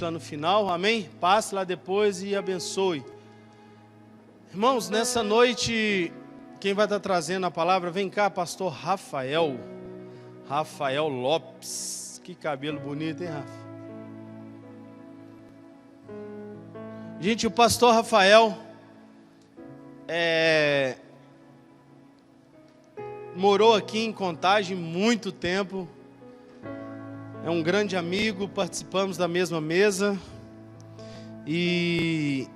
lá no final, amém? Passe lá depois e abençoe. Irmãos, nessa noite, quem vai estar trazendo a palavra, vem cá, pastor Rafael Lopes. Que cabelo bonito, hein, Rafa? Gente, o pastor Rafael morou aqui em Contagem muito tempo. É um grande amigo, participamos da mesma mesa. E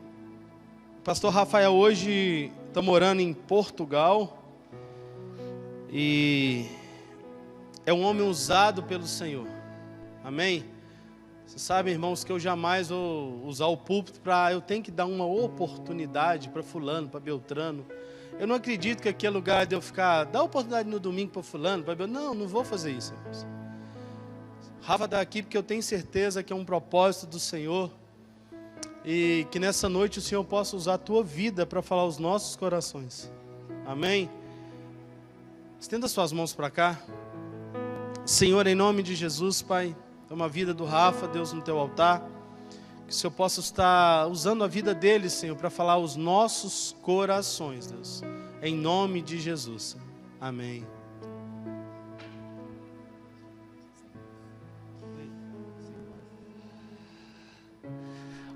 o pastor Rafael hoje está morando em Portugal. E é um homem usado pelo Senhor. Amém? Vocês sabem, irmãos, que eu jamais vou usar o púlpito para... Eu tenho que dar uma oportunidade para fulano, para Beltrano. Eu não acredito que aqui é lugar de eu ficar... Dá oportunidade no domingo para fulano, para Beltrano. Não vou fazer isso, irmãos. Rafa está aqui porque eu tenho certeza que é um propósito do Senhor. E que nessa noite o Senhor possa usar a tua vida para falar aos nossos corações. Amém? Estenda suas mãos para cá. Senhor, em nome de Jesus, Pai, toma a vida do Rafa, Deus, no teu altar. Que o Senhor possa estar usando a vida dele, Senhor, para falar aos nossos corações, Deus. Em nome de Jesus. Amém.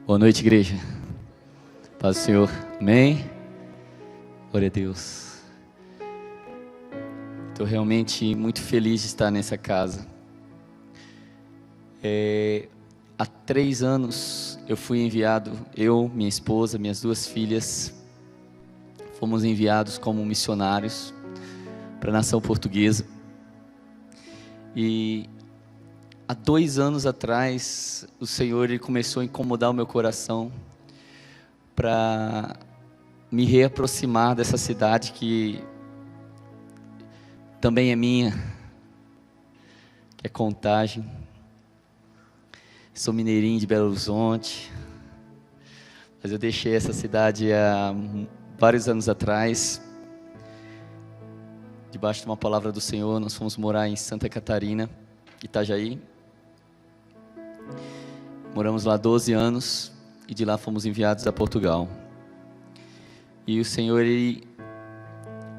Boa noite, igreja. Paz do Senhor. Amém. Glória a Deus. Estou realmente muito feliz de estar nessa casa. Há 3 anos eu fui enviado, eu, minha esposa, minhas 2 filhas, fomos enviados como missionários para a nação portuguesa. E há 2 anos atrás, o Senhor ele começou a incomodar o meu coração para me reaproximar dessa cidade que também é minha, que é Contagem. Sou mineirinho de Belo Horizonte, mas eu deixei essa cidade há vários anos atrás. Debaixo de uma palavra do Senhor, nós fomos morar em Santa Catarina, Itajaí. Moramos lá 12 anos e de lá fomos enviados a Portugal. E o Senhor,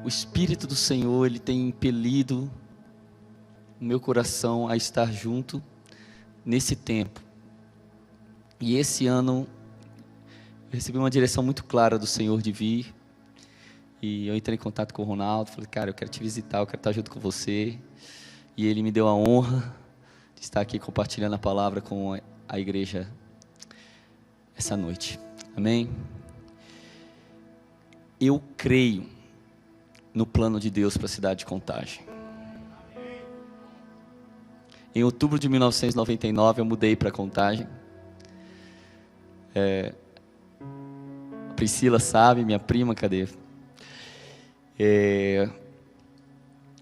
o Espírito do Senhor, Ele tem impelido o meu coração a estar junto nesse tempo. E esse ano eu recebi uma direção muito clara do Senhor de vir. E eu entrei em contato com o Ronaldo, falei, cara, eu quero te visitar, eu quero estar junto com você. E ele me deu a honra de estar aqui compartilhando a palavra com a igreja essa noite. Amém? Eu creio no plano de Deus para a cidade de Contagem. Em outubro de 1999 eu mudei para Contagem. A Priscila sabe, minha prima, cadê?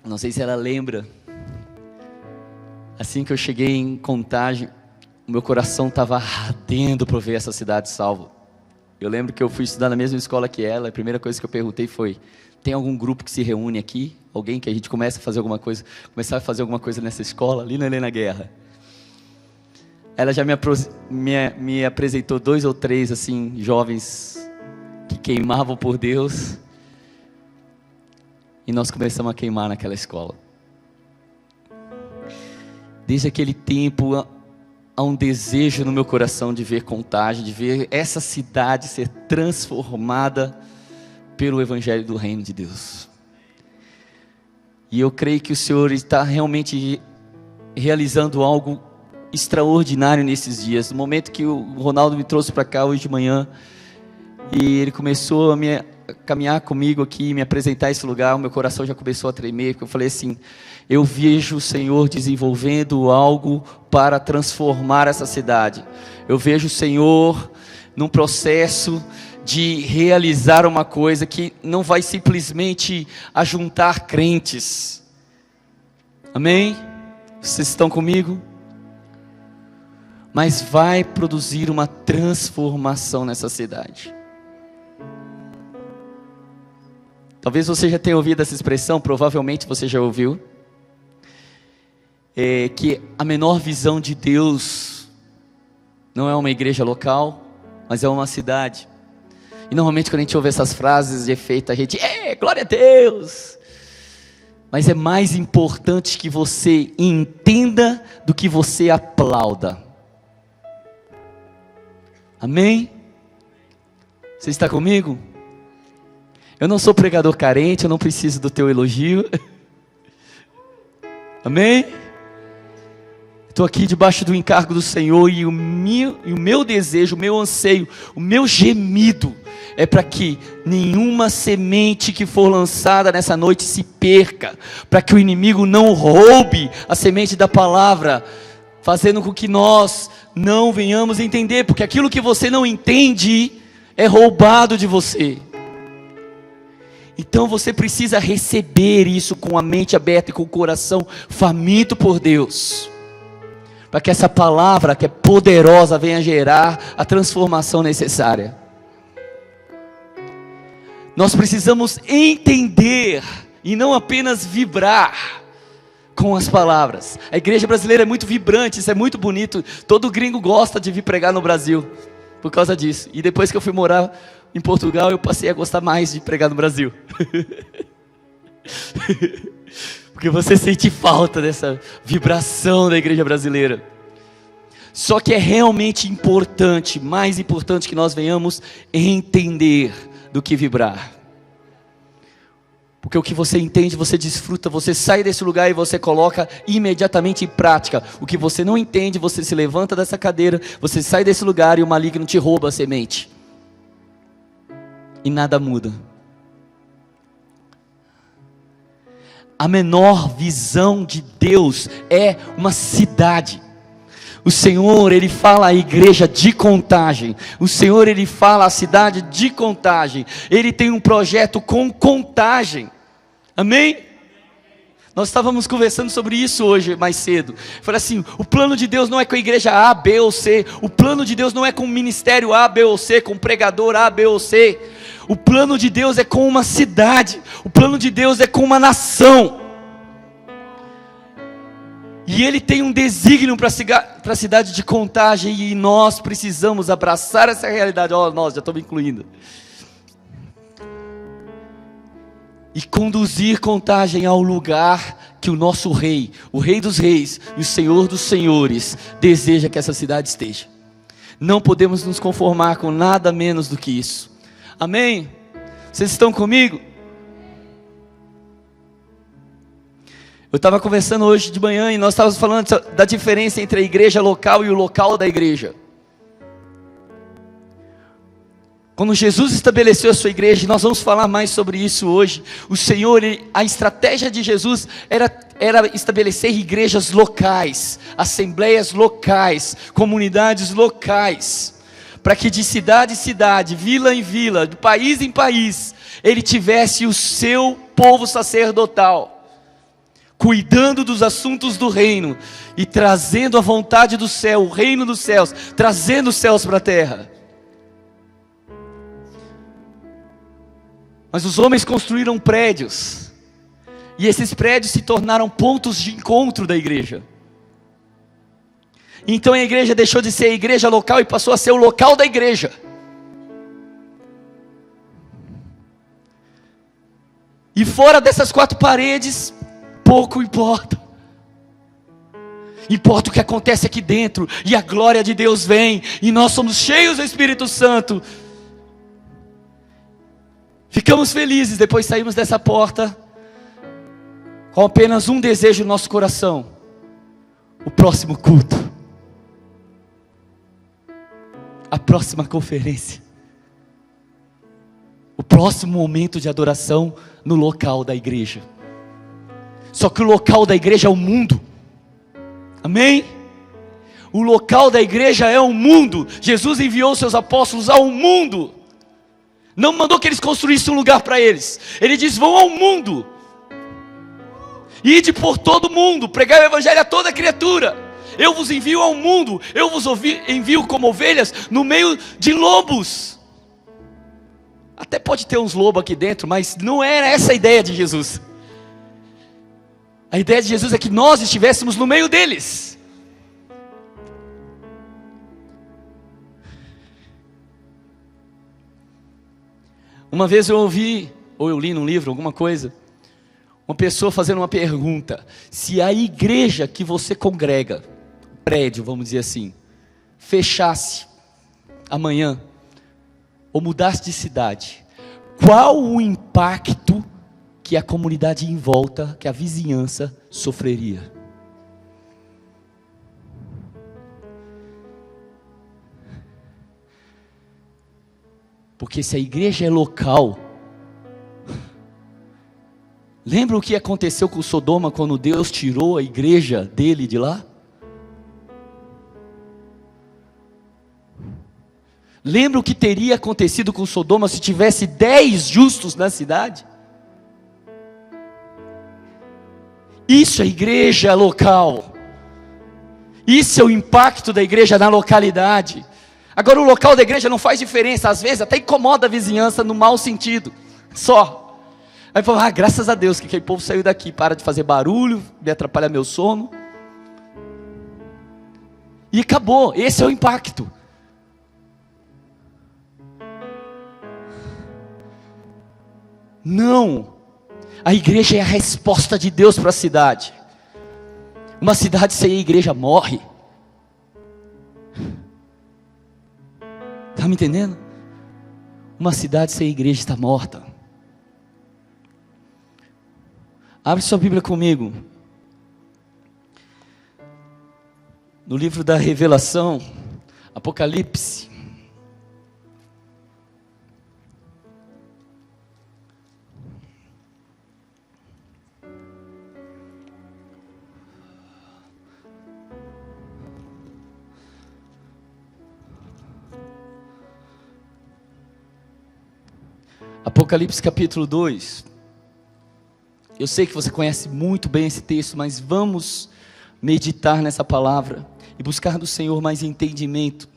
Não sei se ela lembra. Assim que eu cheguei em Contagem, o meu coração estava ardendo para ver essa cidade salva. Eu lembro que eu fui estudar na mesma escola que ela. A primeira coisa que eu perguntei foi: tem algum grupo que se reúne aqui? Alguém que a gente começar a fazer alguma coisa nessa escola, ali na Helena Guerra? Ela já me apresentou 2 ou 3 assim, jovens que queimavam por Deus. E nós começamos a queimar naquela escola. Desde aquele tempo, há um desejo no meu coração de ver Contagem, de ver essa cidade ser transformada pelo Evangelho do Reino de Deus. E eu creio que o Senhor está realmente realizando algo extraordinário nesses dias. No momento que o Ronaldo me trouxe para cá hoje de manhã, e ele começou a caminhar comigo aqui, me apresentar esse lugar, o meu coração já começou a tremer, porque eu falei assim, eu vejo o Senhor desenvolvendo algo para transformar essa cidade. Eu vejo o Senhor num processo de realizar uma coisa que não vai simplesmente ajuntar crentes. Amém? Vocês estão comigo? Mas vai produzir uma transformação nessa cidade. Talvez você já tenha ouvido essa expressão, provavelmente você já ouviu. Que a menor visão de Deus não é uma igreja local, mas é uma cidade. E normalmente quando a gente ouve essas frases de efeito, a gente, glória a Deus. Mas é mais importante que você entenda do que você aplauda. Amém? Você está comigo? Eu não sou pregador carente, eu não preciso do teu elogio. Amém? Estou aqui debaixo do encargo do Senhor e o meu desejo, o meu anseio, o meu gemido é para que nenhuma semente que for lançada nessa noite se perca, para que o inimigo não roube a semente da palavra, fazendo com que nós não venhamos entender, porque aquilo que você não entende é roubado de você. Então você precisa receber isso com a mente aberta e com o coração faminto por Deus, para que essa palavra que é poderosa venha gerar a transformação necessária. Nós precisamos entender e não apenas vibrar com as palavras. A igreja brasileira é muito vibrante, isso é muito bonito. Todo gringo gosta de vir pregar no Brasil por causa disso. E depois que eu fui morar em Portugal, eu passei a gostar mais de pregar no Brasil. Porque você sente falta dessa vibração da igreja brasileira. Só que é realmente importante, mais importante que nós venhamos entender do que vibrar. Porque o que você entende, você desfruta, você sai desse lugar e você coloca imediatamente em prática. O que você não entende, você se levanta dessa cadeira, você sai desse lugar e o maligno te rouba a semente. E nada muda. A menor visão de Deus é uma cidade. O Senhor, Ele fala a igreja de Contagem. O Senhor, Ele fala a cidade de Contagem. Ele tem um projeto com Contagem. Amém? Nós estávamos conversando sobre isso hoje, mais cedo. Falei assim, o plano de Deus não é com a igreja A, B ou C. O plano de Deus não é com o ministério A, B ou C, com o pregador A, B ou C. O plano de Deus é com uma cidade. O plano de Deus é com uma nação. E Ele tem um desígnio para a cidade de Contagem. E nós precisamos abraçar essa realidade. Nós já estamos incluindo. E conduzir Contagem ao lugar que o nosso Rei, o Rei dos Reis e o Senhor dos Senhores deseja que essa cidade esteja. Não podemos nos conformar com nada menos do que isso. Amém? Vocês estão comigo? Eu estava conversando hoje de manhã e nós estávamos falando da diferença entre a igreja local e o local da igreja. Quando Jesus estabeleceu a sua igreja, nós vamos falar mais sobre isso hoje. O Senhor, a estratégia de Jesus era estabelecer igrejas locais, assembleias locais, comunidades locais, para que de cidade em cidade, vila em vila, de país em país, Ele tivesse o seu povo sacerdotal, cuidando dos assuntos do reino e trazendo a vontade do céu, o reino dos céus, trazendo os céus para a terra. Mas os homens construíram prédios, e esses prédios se tornaram pontos de encontro da igreja. Então a igreja deixou de ser a igreja local e passou a ser o local da igreja. E fora dessas quatro paredes, pouco importa. Importa o que acontece aqui dentro, e a glória de Deus vem, e nós somos cheios do Espírito Santo. Ficamos felizes, depois saímos dessa porta com apenas um desejo no nosso coração: o próximo culto, a próxima conferência, o próximo momento de adoração no local da igreja. Só que o local da igreja é o mundo. Amém? O local da igreja é o mundo. Jesus enviou seus apóstolos ao mundo. Não mandou que eles construíssem um lugar para eles. Ele diz: vão ao mundo, ide por todo o mundo, pregai o evangelho a toda criatura. Eu vos envio ao mundo, eu vos envio como ovelhas no meio de lobos. Até pode ter uns lobos aqui dentro, mas não era essa a ideia de Jesus. A ideia de Jesus é que nós estivéssemos no meio deles. Uma vez eu ouvi, ou eu li num livro, alguma coisa, uma pessoa fazendo uma pergunta: se a igreja que você congrega, prédio, vamos dizer assim, fechasse amanhã, ou mudasse de cidade, qual o impacto que a comunidade em volta, que a vizinhança sofreria? Porque se a igreja é local, lembra o que aconteceu com Sodoma quando Deus tirou a igreja dele de lá? Lembra o que teria acontecido com Sodoma se tivesse 10 justos na cidade? Isso é igreja local. Isso é o impacto da igreja na localidade. Agora, o local da igreja não faz diferença, às vezes até incomoda a vizinhança no mau sentido, só. Aí fala: ah, graças a Deus que aquele povo saiu daqui, para de fazer barulho, me atrapalha meu sono. E acabou, esse é o impacto. Não, a igreja é a resposta de Deus para a cidade. Uma cidade sem igreja morre. Está me entendendo? Uma cidade sem igreja está morta. Abre sua Bíblia comigo. No livro da Revelação, Apocalipse. Apocalipse capítulo 2. Eu sei que você conhece muito bem esse texto, mas vamos meditar nessa palavra e buscar do Senhor mais entendimento.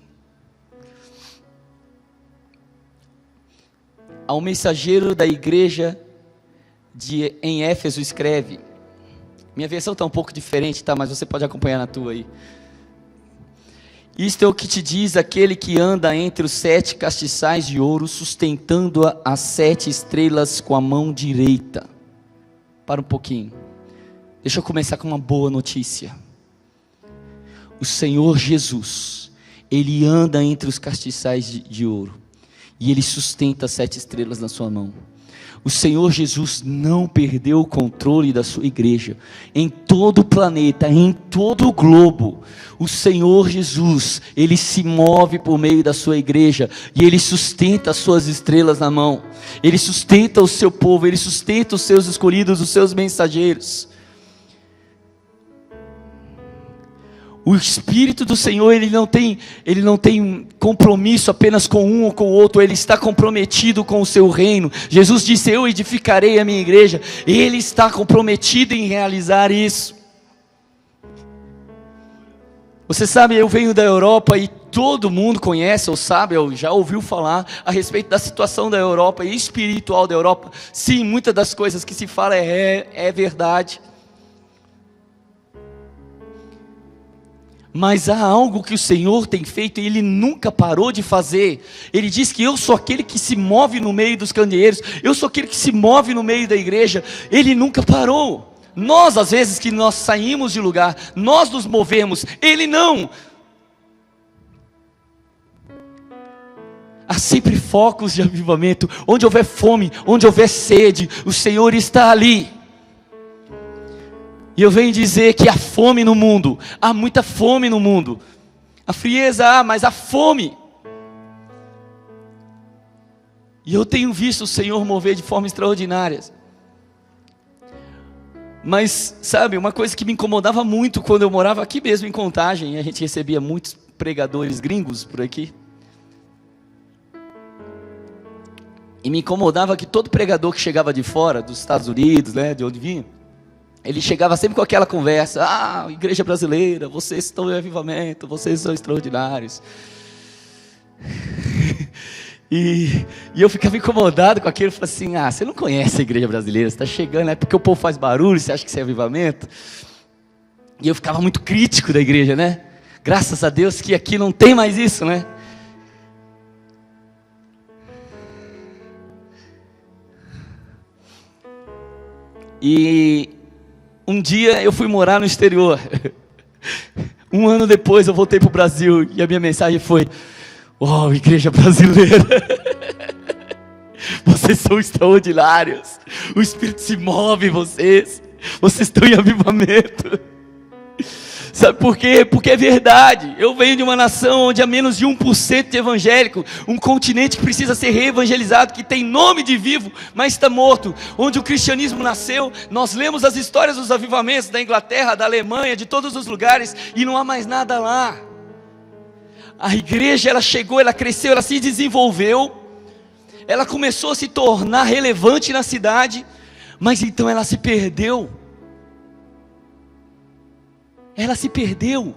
Ao mensageiro da igreja em Éfeso escreve. Minha versão está um pouco diferente, tá? Mas você pode acompanhar na tua aí. Isto é o que te diz aquele que anda entre os 7 castiçais de ouro, sustentando as 7 estrelas com a mão direita. Para um pouquinho. Deixa eu começar com uma boa notícia. O Senhor Jesus, Ele anda entre os castiçais de ouro, e Ele sustenta as 7 estrelas na sua mão. O Senhor Jesus não perdeu o controle da sua igreja. Em todo o planeta, em todo o globo, o Senhor Jesus, Ele se move por meio da sua igreja, e Ele sustenta as suas estrelas na mão. Ele sustenta o seu povo, Ele sustenta os seus escolhidos, os seus mensageiros. O Espírito do Senhor, ele não tem compromisso apenas com um ou com o outro, Ele está comprometido com o seu reino. Jesus disse: eu edificarei a minha igreja. Ele está comprometido em realizar isso. Você sabe, eu venho da Europa e todo mundo conhece ou sabe, ou já ouviu falar a respeito da situação da Europa e espiritual da Europa. Sim, muitas das coisas que se fala é verdade. Mas há algo que o Senhor tem feito e Ele nunca parou de fazer. Ele diz que eu sou aquele que se move no meio dos candeeiros, eu sou aquele que se move no meio da igreja. Ele nunca parou. Nós, às vezes que nós saímos de lugar, nós nos movemos, Ele não. Há sempre focos de avivamento. Onde houver fome, onde houver sede, o Senhor está ali. E eu venho dizer que há fome no mundo, há muita fome no mundo. A frieza mas há fome. E eu tenho visto o Senhor mover de forma extraordinária. Mas, sabe, uma coisa que me incomodava muito quando eu morava aqui mesmo em Contagem, a gente recebia muitos pregadores gringos por aqui. E me incomodava que todo pregador que chegava de fora, dos Estados Unidos, né, de onde vinha, ele chegava sempre com aquela conversa: ah, igreja brasileira, vocês estão em avivamento, vocês são extraordinários. E eu ficava incomodado com aquilo. Eu falei assim: ah, você não conhece a igreja brasileira, você está chegando, é porque o povo faz barulho, você acha que isso é avivamento? E eu ficava muito crítico da igreja, né? Graças a Deus que aqui não tem mais isso, né? E um dia eu fui morar no exterior. Um ano depois eu voltei para o Brasil e a minha mensagem foi: uau, igreja brasileira, vocês são extraordinários, o Espírito se move em vocês estão em avivamento. Sabe por quê? Porque é verdade. Eu venho de uma nação onde há menos de 1% de evangélico, um continente que precisa ser reevangelizado, que tem nome de vivo, mas está morto, onde o cristianismo nasceu. Nós lemos as histórias dos avivamentos da Inglaterra, da Alemanha, de todos os lugares, e não há mais nada lá. A igreja, ela chegou, ela cresceu, ela se desenvolveu, ela começou a se tornar relevante na cidade, mas então ela se perdeu. Ela se perdeu.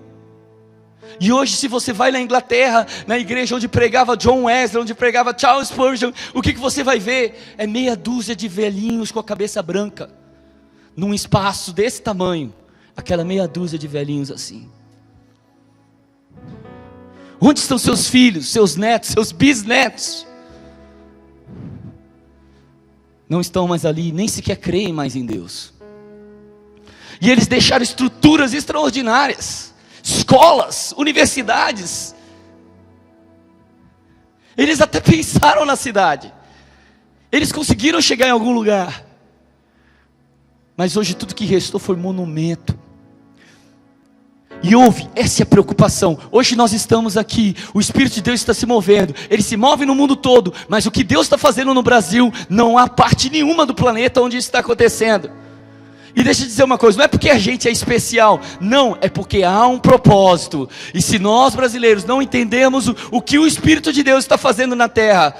E hoje, se você vai na Inglaterra, na igreja onde pregava John Wesley, onde pregava Charles Spurgeon, o que você vai ver? É meia dúzia de velhinhos com a cabeça branca, num espaço desse tamanho, aquela meia dúzia de velhinhos assim. Onde estão seus filhos, seus netos, seus bisnetos? Não estão mais ali, nem sequer creem mais em Deus. E eles deixaram estruturas extraordinárias, escolas, universidades. Eles até pensaram na cidade, eles conseguiram chegar em algum lugar, mas hoje tudo que restou foi monumento. E essa é a preocupação. Hoje nós estamos aqui, o Espírito de Deus está se movendo, ele se move no mundo todo, mas o que Deus está fazendo no Brasil, não há parte nenhuma do planeta onde isso está acontecendo. E deixa eu dizer uma coisa, não é porque a gente é especial, não, é porque há um propósito. E se nós brasileiros não entendemos o que o Espírito de Deus está fazendo na terra,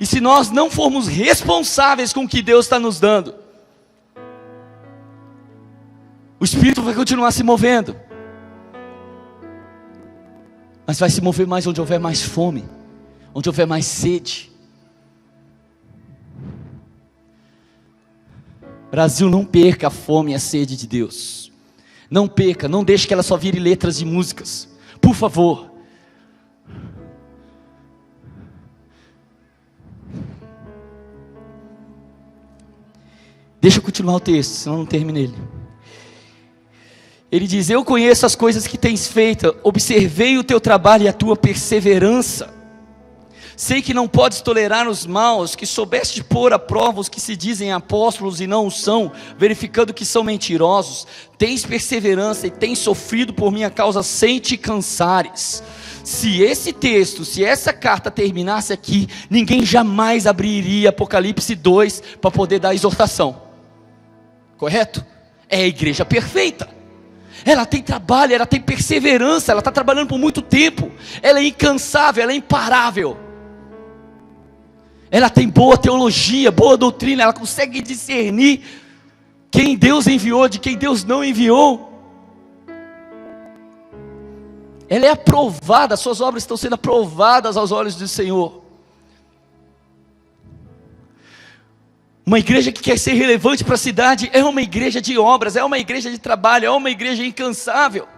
e se nós não formos responsáveis com o que Deus está nos dando, o Espírito vai continuar se movendo, mas vai se mover mais onde houver mais fome, onde houver mais sede. Brasil, não perca a fome e a sede de Deus. Não perca, não deixe que ela só vire letras de músicas. Por favor. Deixa eu continuar o texto, senão não termino ele. Ele diz: eu conheço as coisas que tens feito, observei o teu trabalho e a tua perseverança. Sei que não podes tolerar os maus, que soubeste pôr à prova os que se dizem apóstolos e não o são, verificando que são mentirosos. Tens perseverança e tens sofrido por minha causa sem te cansares. Se esse texto, se essa carta terminasse aqui, ninguém jamais abriria Apocalipse 2 para poder dar exortação. Correto? É a igreja perfeita. Ela tem trabalho, ela tem perseverança, ela está trabalhando por muito tempo. Ela é incansável, ela é imparável. Ela tem boa teologia, boa doutrina, ela consegue discernir quem Deus enviou de quem Deus não enviou. Ela é aprovada, suas obras estão sendo aprovadas aos olhos do Senhor. Uma igreja que quer ser relevante para a cidade é uma igreja de obras, é uma igreja de trabalho, é uma igreja incansável.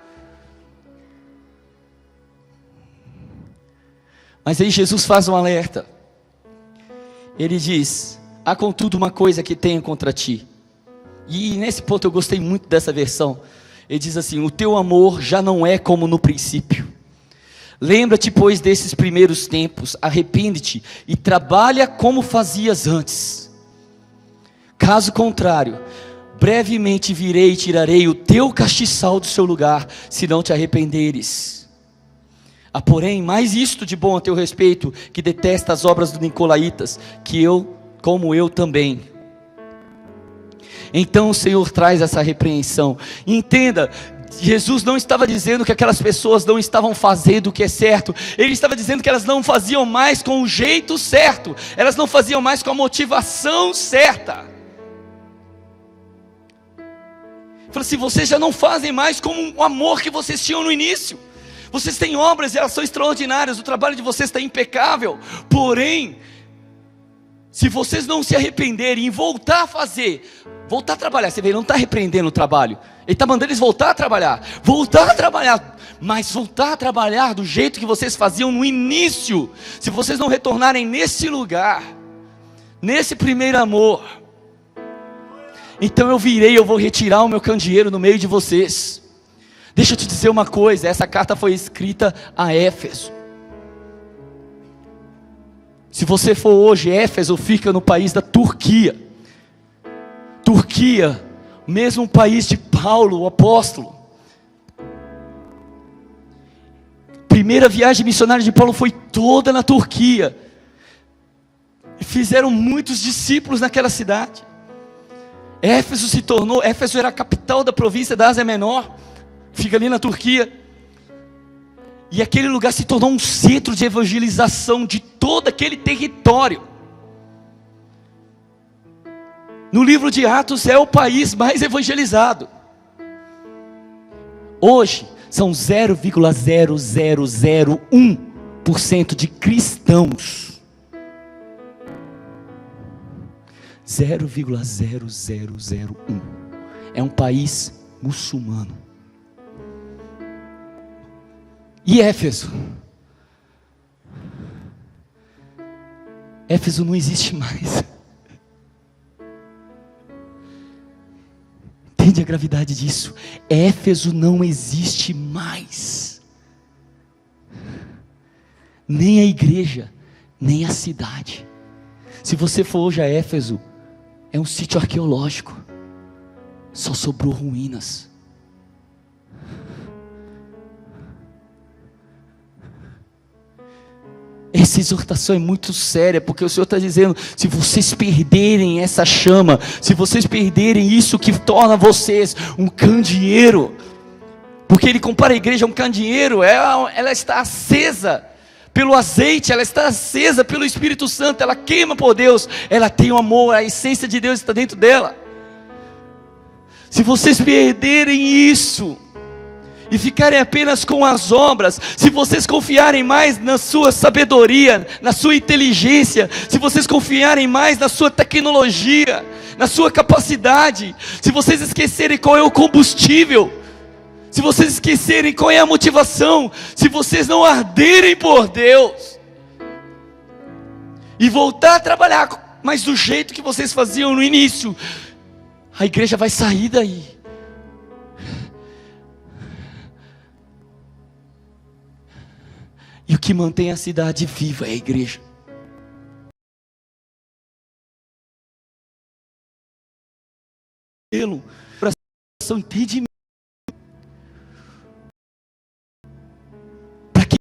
Mas aí Jesus faz um alerta. Ele diz: há contudo uma coisa que tenho contra ti. E nesse ponto eu gostei muito dessa versão. Ele diz assim: o teu amor já não é como no princípio. Lembra-te, pois, desses primeiros tempos, arrepende-te e trabalha como fazias antes. Caso contrário, brevemente virei e tirarei o teu castiçal do seu lugar, se não te arrependeres. Há porém mais isto de bom a teu respeito, que detesta as obras dos nicolaítas, que eu, como eu também. Então o Senhor traz essa repreensão. Entenda, Jesus não estava dizendo que aquelas pessoas não estavam fazendo o que é certo. Ele estava dizendo que elas não faziam mais com o jeito certo. Elas não faziam mais com a motivação certa. Ele falou assim: vocês já não fazem mais com o amor que vocês tinham no início. Vocês têm obras e elas são extraordinárias, o trabalho de vocês está impecável. Porém, se vocês não se arrependerem e voltar a fazer, voltar a trabalhar, você vê, ele não está repreendendo o trabalho, ele está mandando eles voltar a trabalhar, mas voltar a trabalhar do jeito que vocês faziam no início. Se vocês não retornarem nesse lugar, nesse primeiro amor, Então eu virei, eu vou retirar o meu candeeiro no meio de vocês. Deixa eu te dizer uma coisa, essa carta foi escrita a Éfeso. Se você for hoje, Éfeso fica no país da Turquia. Turquia, mesmo país de Paulo, o apóstolo. Primeira viagem missionária de Paulo foi toda na Turquia. E fizeram muitos discípulos naquela cidade. Éfeso era a capital da província da Ásia Menor, fica ali na Turquia. E aquele lugar se tornou um centro de evangelização de todo aquele território. No livro de Atos é o país mais evangelizado. Hoje são 0,0001% de cristãos. 0,0001. É um país muçulmano. E Éfeso? Éfeso não existe mais. Entende a gravidade disso? Éfeso não existe mais. Nem a igreja, nem a cidade. Se você for hoje a Éfeso, é um sítio arqueológico. Só sobrou ruínas. Essa exortação é muito séria, porque o Senhor está dizendo, se vocês perderem essa chama, se vocês perderem isso que torna vocês um candeeiro, porque Ele compara a igreja a um candeeiro, ela está acesa pelo azeite, ela está acesa pelo Espírito Santo, ela queima por Deus, ela tem o amor, a essência de Deus está dentro dela. Se vocês perderem isso, e ficarem apenas com as obras, se vocês confiarem mais na sua sabedoria, na sua inteligência, se vocês confiarem mais na sua tecnologia, na sua capacidade, se vocês esquecerem qual é o combustível, se vocês esquecerem qual é a motivação, se vocês não arderem por Deus, e voltar a trabalhar, mas do jeito que vocês faziam no início, a igreja vai sair daí. E o que mantém a cidade viva é a igreja. Pelo coração impede para que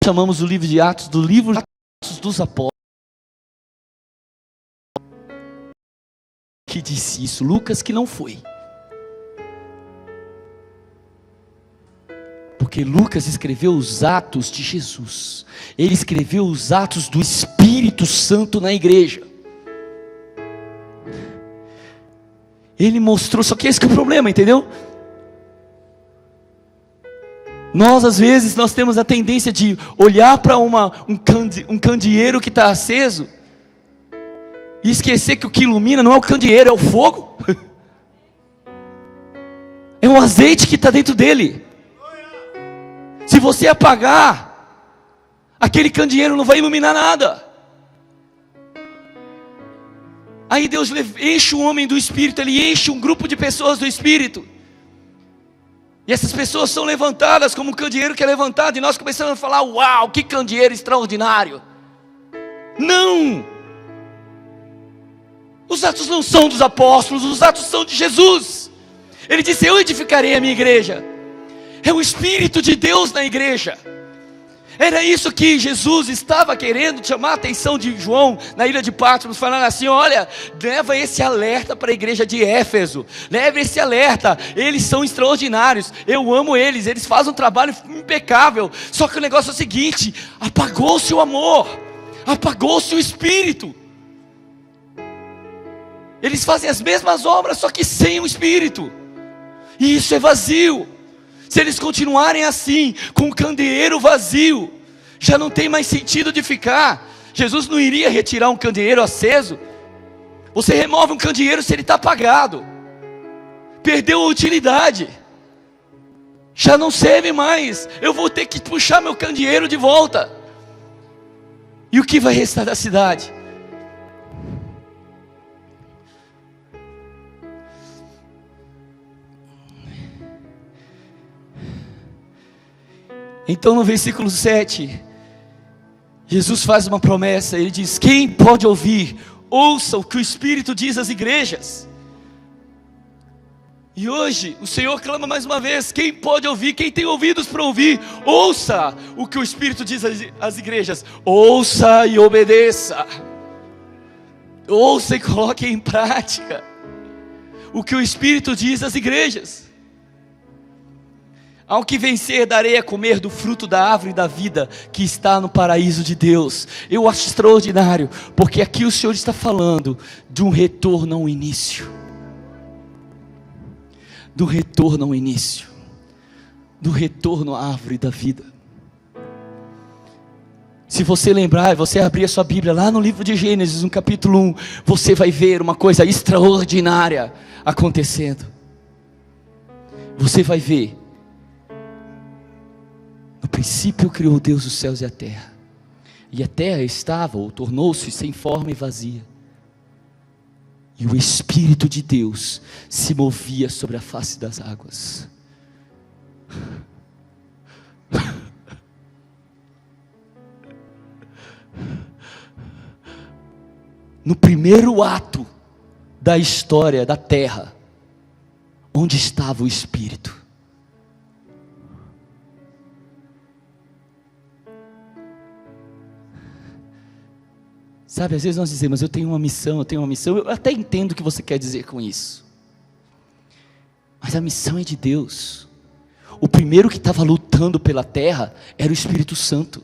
chamamos o livro de Atos do livro de Atos dos Apóstolos. Que disse isso, Lucas que não foi, porque Lucas escreveu os Atos de Jesus, ele escreveu os Atos do Espírito Santo na igreja, ele mostrou, só que esse que é o problema, entendeu? Nós às vezes, nós temos a tendência de olhar para um candeeiro que está aceso, e esquecer que o que ilumina não é o candeeiro, é o fogo. É o azeite que está dentro dele. Se você apagar, aquele candeeiro não vai iluminar nada. Aí Deus enche o homem do Espírito, Ele enche um grupo de pessoas do Espírito. E essas pessoas são levantadas como um candeeiro que é levantado, e nós começamos a falar, uau, que candeeiro extraordinário. Não! Os atos não são dos apóstolos, os atos são de Jesus. Ele disse, eu edificarei a minha igreja. É o Espírito de Deus na igreja. Era isso que Jesus estava querendo chamar a atenção de João na ilha de Patmos, falando assim, olha, leva esse alerta para a igreja de Éfeso, leva esse alerta, eles são extraordinários, eu amo eles, eles fazem um trabalho impecável, só que o negócio é o seguinte, apagou-se o amor, apagou-se o Espírito. Eles fazem as mesmas obras, só que sem o Espírito. E isso é vazio. Se eles continuarem assim, com o candeeiro vazio, já não tem mais sentido de ficar. Jesus não iria retirar um candeeiro aceso. Você remove um candeeiro se ele está apagado. Perdeu a utilidade. já não serve mais, eu vou ter que puxar meu candeeiro de volta. E o que vai restar da cidade? Então no versículo 7, Jesus faz uma promessa, ele diz: quem pode ouvir, ouça o que o Espírito diz às igrejas. E hoje o Senhor clama mais uma vez: quem pode ouvir, quem tem ouvidos para ouvir, ouça o que o Espírito diz às igrejas. Ouça e obedeça, ouça e coloque em prática o que o Espírito diz às igrejas. Ao que vencer, darei a comer do fruto da árvore da vida que está no paraíso de Deus. Eu acho extraordinário, porque aqui o Senhor está falando de um retorno ao início. Do retorno ao início. Do retorno à árvore da vida. Se você lembrar, você abrir a sua Bíblia lá no livro de Gênesis, no capítulo 1, você vai ver uma coisa extraordinária acontecendo. Você vai ver: no princípio criou Deus os céus e a terra, e a terra estava ou tornou-se sem forma e vazia, e o Espírito de Deus se movia sobre a face das águas. No primeiro ato da história da terra, onde estava o Espírito? Sabe, às vezes nós dizemos: eu tenho uma missão, eu tenho uma missão. Eu até entendo o que você quer dizer com isso, mas a missão é de Deus. O primeiro que estava lutando pela terra era o Espírito Santo.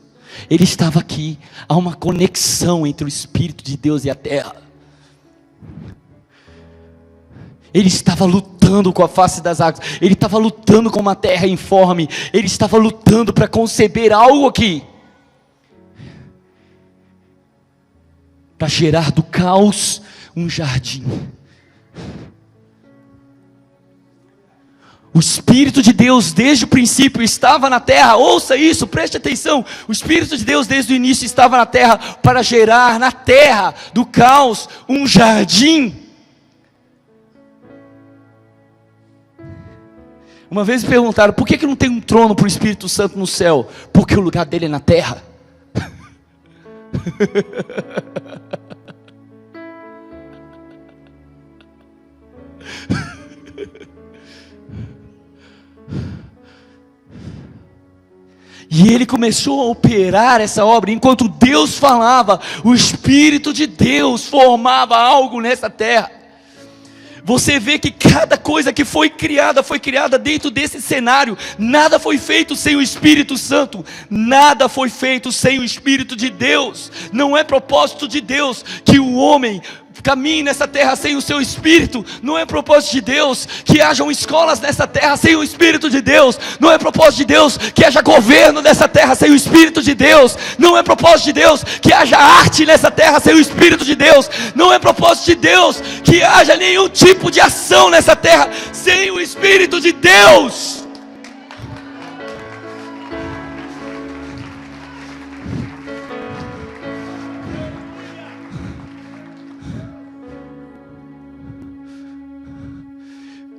Ele estava aqui. Há uma conexão entre o Espírito de Deus e a terra. Ele estava lutando com a face das águas. Ele estava lutando com uma terra informe. Ele estava lutando para conceber algo aqui, para gerar do caos um jardim. O Espírito de Deus desde o princípio estava na terra. Ouça isso, preste atenção. O Espírito de Deus desde o início estava na terra para gerar na terra do caos um jardim. Uma vez me perguntaram: por que não tem um trono para o Espírito Santo no céu? Porque o lugar dele é na terra. E ele começou a operar essa obra. Enquanto Deus falava, o Espírito de Deus formava algo nessa terra. Você vê que cada coisa que foi criada dentro desse cenário. Nada foi feito sem o Espírito Santo. Nada foi feito sem o Espírito de Deus. Não é propósito de Deus que o homem caminhe nessa terra sem o seu Espírito. Não é propósito de Deus que hajam escolas nessa terra sem o Espírito de Deus. Não é propósito de Deus que haja governo nessa terra sem o Espírito de Deus. Não é propósito de Deus que haja arte nessa terra sem o Espírito de Deus. Não é propósito de Deus que haja nenhum tipo de ação nessa terra sem o Espírito de Deus.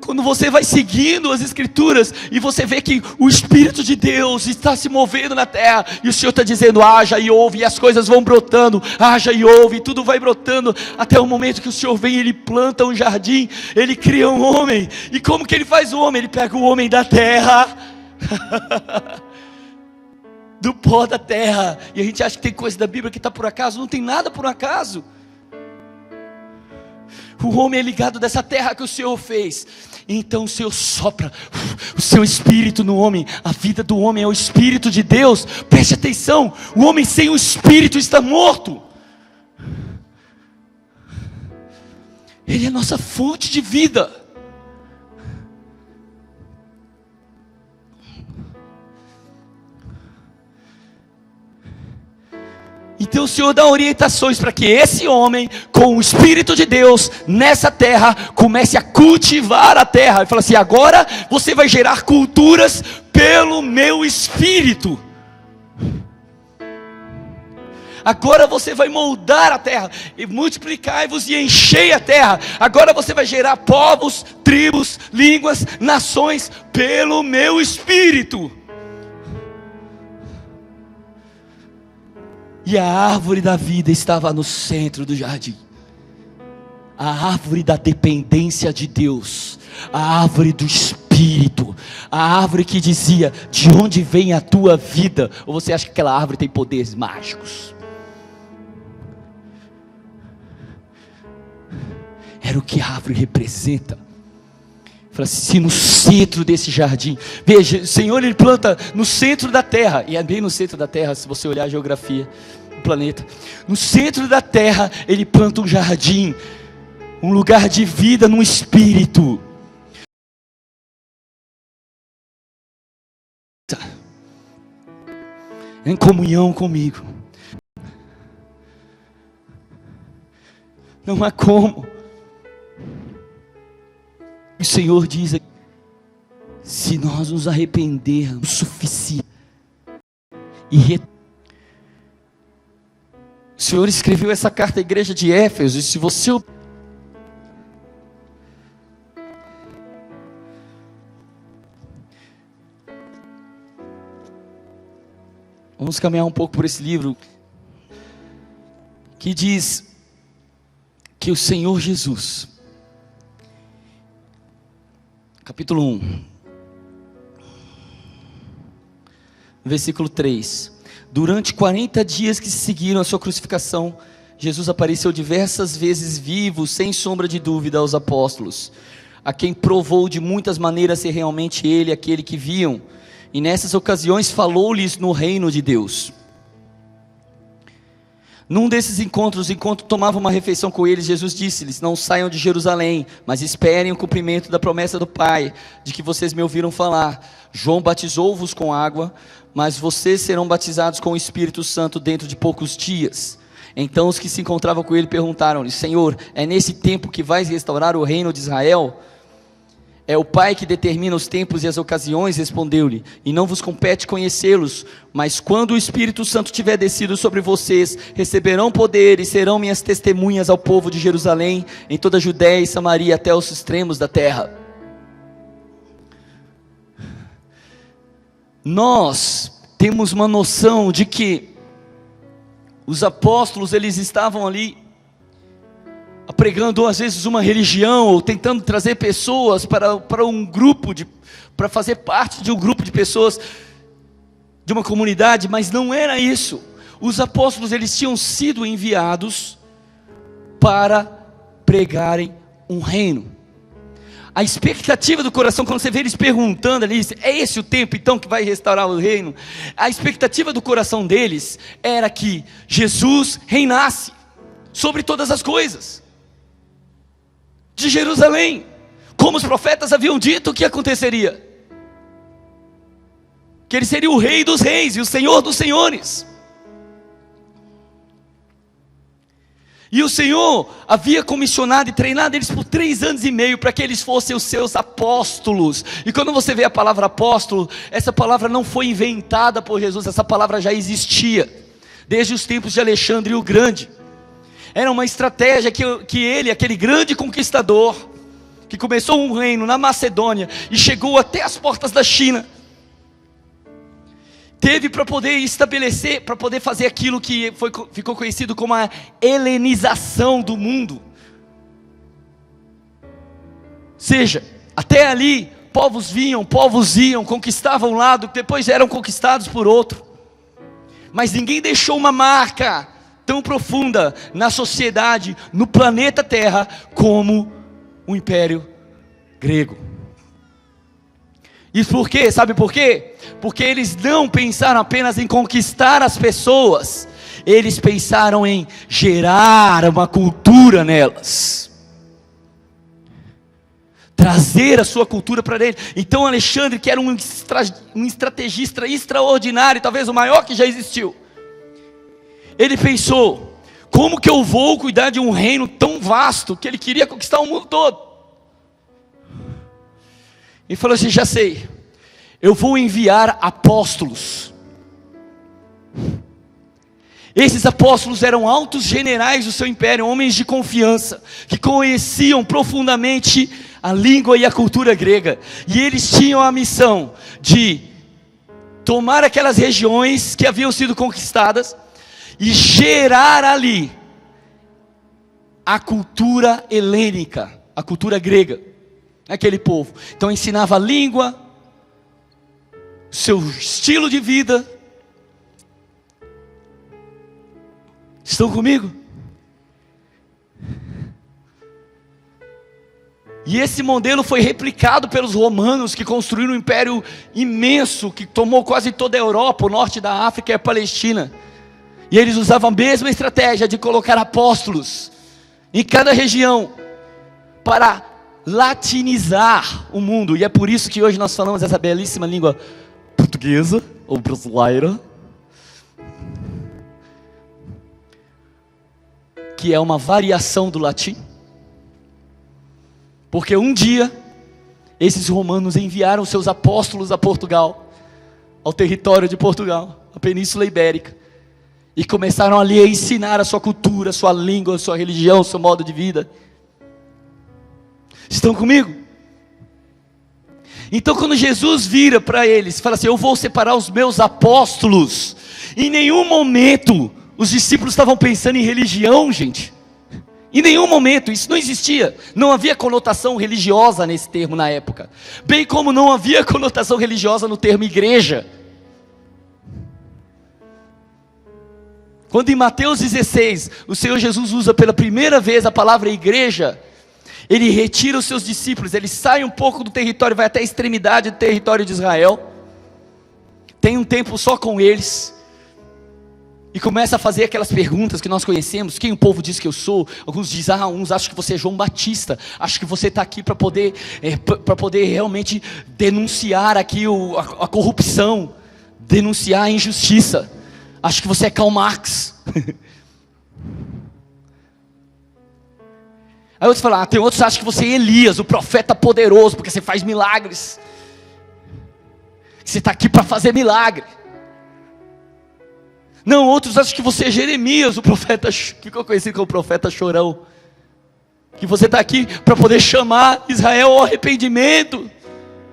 Quando você vai seguindo as Escrituras e você vê que o Espírito de Deus está se movendo na terra, e o Senhor está dizendo: haja e ouve, e as coisas vão brotando, haja e ouve, e tudo vai brotando, até o momento que o Senhor vem e Ele planta um jardim, Ele cria um homem. E como que Ele faz o homem? Ele pega o homem da terra, do pó da terra. E a gente acha que tem coisa da Bíblia que está por acaso. Não tem nada por acaso. O homem é ligado dessa terra que o Senhor fez. Então o Senhor sopra o seu Espírito no homem. A vida do homem é o Espírito de Deus. Preste atenção: o homem sem o Espírito está morto. Ele é a nossa fonte de vida. E Então o Senhor dá orientações para que esse homem, com o Espírito de Deus nessa terra, comece a cultivar a terra. Ele fala assim: agora você vai gerar culturas pelo meu Espírito. Agora você vai moldar a terra, e multiplicai-vos e enchei a terra. Agora você vai gerar povos, tribos, línguas, nações, pelo meu Espírito. E a árvore da vida estava no centro do jardim. A árvore da dependência de Deus, a árvore do Espírito, a árvore que dizia: de onde vem a tua vida? Ou você acha que aquela árvore tem poderes mágicos? Era o que a árvore representa. Fala assim: se no centro desse jardim, veja, o Senhor ele planta no centro da terra, e é bem no centro da terra, se você olhar a geografia do planeta, no centro da terra ele planta um jardim, um lugar de vida no Espírito. Em comunhão comigo. Não há como. O Senhor diz: se nós nos arrependermos o suficiente o Senhor escreveu essa carta à igreja de Éfeso, e se você vamos caminhar um pouco por esse livro que diz que o Senhor Jesus, capítulo 1, versículo 3: durante 40 dias que se seguiram a sua crucificação, Jesus apareceu diversas vezes vivo, sem sombra de dúvida, aos apóstolos, a quem provou de muitas maneiras ser realmente Ele, aquele que viam, e nessas ocasiões falou-lhes no reino de Deus. Num desses encontros, enquanto tomava uma refeição com eles, Jesus disse-lhes: não saiam de Jerusalém, mas esperem o cumprimento da promessa do Pai, de que vocês me ouviram falar. João batizou-vos com água, mas vocês serão batizados com o Espírito Santo dentro de poucos dias. Então os que se encontravam com ele perguntaram-lhe: Senhor, é nesse tempo que vais restaurar o reino de Israel? É o Pai que determina os tempos e as ocasiões, respondeu-lhe, e não vos compete conhecê-los, mas quando o Espírito Santo tiver descido sobre vocês, receberão poder e serão minhas testemunhas ao povo de Jerusalém, em toda a Judéia e Samaria, até os extremos da terra. Nós temos uma noção de que os apóstolos, eles estavam ali pregando às vezes uma religião, ou tentando trazer pessoas para um grupo, para fazer parte de um grupo de pessoas, de uma comunidade, mas não era isso. Os apóstolos, eles tinham sido enviados para pregarem um reino. A expectativa do coração, quando você vê eles perguntando ali: é esse o tempo então que vai restaurar o reino? A expectativa do coração deles era que Jesus reinasse sobre todas as coisas, de Jerusalém, como os profetas haviam dito que aconteceria, que ele seria o rei dos reis e o senhor dos senhores. E o Senhor havia comissionado e treinado eles por 3 anos e meio, para que eles fossem os seus apóstolos. E quando você vê a palavra apóstolo, essa palavra não foi inventada por Jesus, essa palavra já existia, desde os tempos de Alexandre o Grande. Era uma estratégia que ele, aquele grande conquistador, que começou um reino na Macedônia e chegou até as portas da China, teve para poder estabelecer, para poder fazer aquilo que ficou conhecido como a helenização do mundo. Ou seja, até ali, povos vinham, povos iam, conquistavam um lado, depois eram conquistados por outro, mas ninguém deixou uma marca tão profunda na sociedade, no planeta Terra, como o Império Grego. Isso por quê? Sabe por quê? Porque eles não pensaram apenas em conquistar as pessoas, eles pensaram em gerar uma cultura nelas, trazer a sua cultura para dentro. Então Alexandre, que era um estrategista extraordinário, talvez o maior que já existiu, ele pensou: como que eu vou cuidar de um reino tão vasto que ele queria conquistar o mundo todo? E falou assim: já sei, eu vou enviar apóstolos. Esses apóstolos eram altos generais do seu império, homens de confiança, que conheciam profundamente a língua e a cultura grega, e eles tinham a missão de tomar aquelas regiões que haviam sido conquistadas e gerar ali a cultura helênica, a cultura grega, aquele povo. Então ensinava a língua, seu estilo de vida. Estão comigo? E esse modelo foi replicado pelos romanos, que construíram um império imenso, que tomou quase toda a Europa, o norte da África e a Palestina. E eles usavam a mesma estratégia de colocar apóstolos em cada região, para latinizar o mundo. E é por isso que hoje nós falamos essa belíssima língua portuguesa, ou brasileira, que é uma variação do latim. Porque um dia, esses romanos enviaram seus apóstolos a Portugal, ao território de Portugal, a Península Ibérica, e começaram ali a ensinar a sua cultura, a sua língua, a sua religião, o seu modo de vida. Estão comigo? Então quando Jesus vira para eles, fala assim: eu vou separar os meus apóstolos. Em nenhum momento os discípulos estavam pensando em religião, gente. Em nenhum momento, isso não existia. Não havia conotação religiosa nesse termo na época. Bem como não havia conotação religiosa no termo igreja. Quando em Mateus 16, o Senhor Jesus usa pela primeira vez a palavra igreja, Ele retira os seus discípulos, Ele sai um pouco do território, vai até a extremidade do território de Israel, tem um tempo só com eles, e começa a fazer aquelas perguntas que nós conhecemos: quem o povo diz que eu sou? Alguns dizem: uns acham que você é João Batista, acho que você está aqui para poder realmente denunciar aqui a corrupção, denunciar a injustiça, acho que você é Karl Marx. Aí outros falam: tem outros que acham que você é Elias, o profeta poderoso, porque você faz milagres, você está aqui para fazer milagre. Não, outros acham que você é Jeremias, o profeta, ficou conhecido como profeta chorão, que você está aqui para poder chamar Israel ao arrependimento,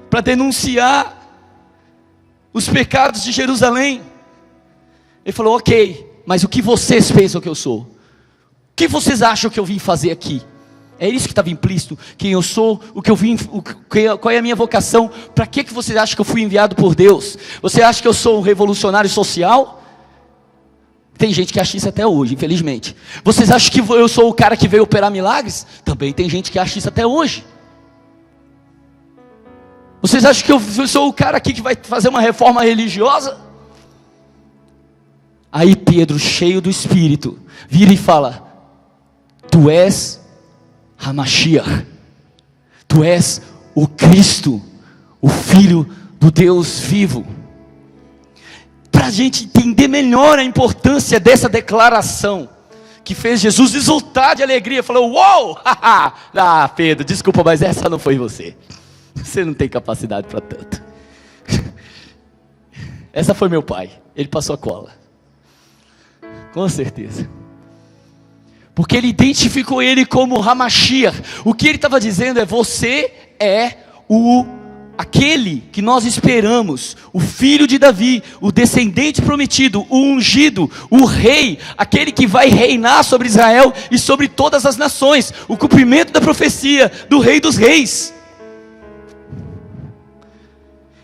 para denunciar os pecados de Jerusalém. Ele falou: ok, mas o que vocês pensam que eu sou? O que vocês acham que eu vim fazer aqui? É isso que estava implícito: quem eu sou, o que eu vim, qual é a minha vocação, para que vocês acham que eu fui enviado por Deus? Você acha que eu sou um revolucionário social? Tem gente que acha isso até hoje, infelizmente. Vocês acham que eu sou o cara que veio operar milagres? Também tem gente que acha isso até hoje. Vocês acham que eu sou o cara aqui que vai fazer uma reforma religiosa? Aí Pedro, cheio do Espírito, vira e fala: tu és Hamashiach, tu és o Cristo, o Filho do Deus vivo. Para a gente entender melhor a importância dessa declaração, que fez Jesus exultar de alegria, falou: uou, ah Pedro, desculpa, mas essa não foi você não tem capacidade para tanto. Essa foi meu pai, ele passou a cola, com certeza, porque ele identificou ele como Hamashiach. O que ele estava dizendo é: você é aquele que nós esperamos, o filho de Davi, o descendente prometido, o ungido, o rei, aquele que vai reinar sobre Israel e sobre todas as nações, o cumprimento da profecia do Rei dos Reis.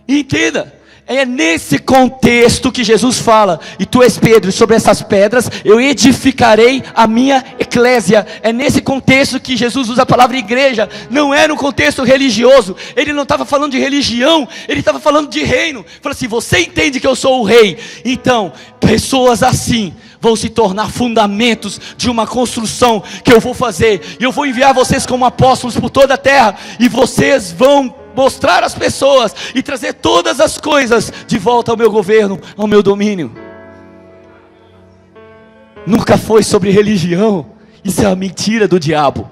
Entenda, é nesse contexto que Jesus fala: e tu és Pedro, e sobre essas pedras eu edificarei a minha eclésia. É nesse contexto que Jesus usa a palavra igreja. Não é no contexto religioso. Ele não estava falando de religião, ele estava falando de reino. Falou assim: você entende que eu sou o rei? Então, pessoas assim vão se tornar fundamentos de uma construção que eu vou fazer, e eu vou enviar vocês como apóstolos por toda a terra, e vocês vão mostrar às pessoas e trazer todas as coisas de volta ao meu governo, ao meu domínio. nunca foi sobre religião. Isso é uma mentira do diabo.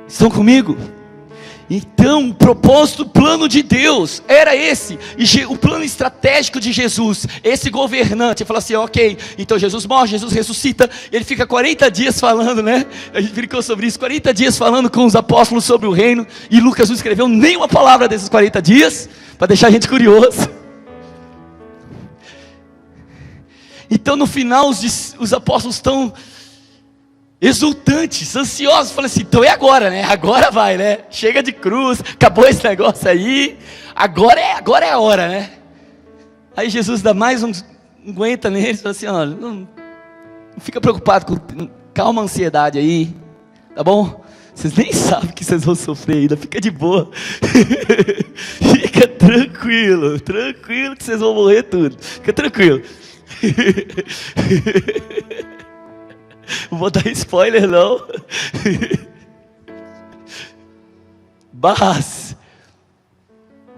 Estão comigo? Então, o propósito, o plano de Deus era esse, e o plano estratégico de Jesus, esse governante. Ele fala assim: ok, então Jesus morre, Jesus ressuscita, ele fica 40 dias falando, né? A gente brincou sobre isso, 40 dias falando com os apóstolos sobre o reino, e Lucas não escreveu nenhuma palavra desses 40 dias, para deixar a gente curioso. Então no final os apóstolos estão exultantes, ansiosos, falando assim: então é agora, né? Agora vai, né? Chega de cruz, acabou esse negócio aí, agora é a hora, né? Aí Jesus dá mais um aguenta neles, fala assim: olha, não fica preocupado, calma a ansiedade aí, tá bom? Vocês nem sabem que vocês vão sofrer ainda, fica de boa. Fica tranquilo que vocês vão morrer tudo, fica tranquilo. Não vou dar spoiler não. Mas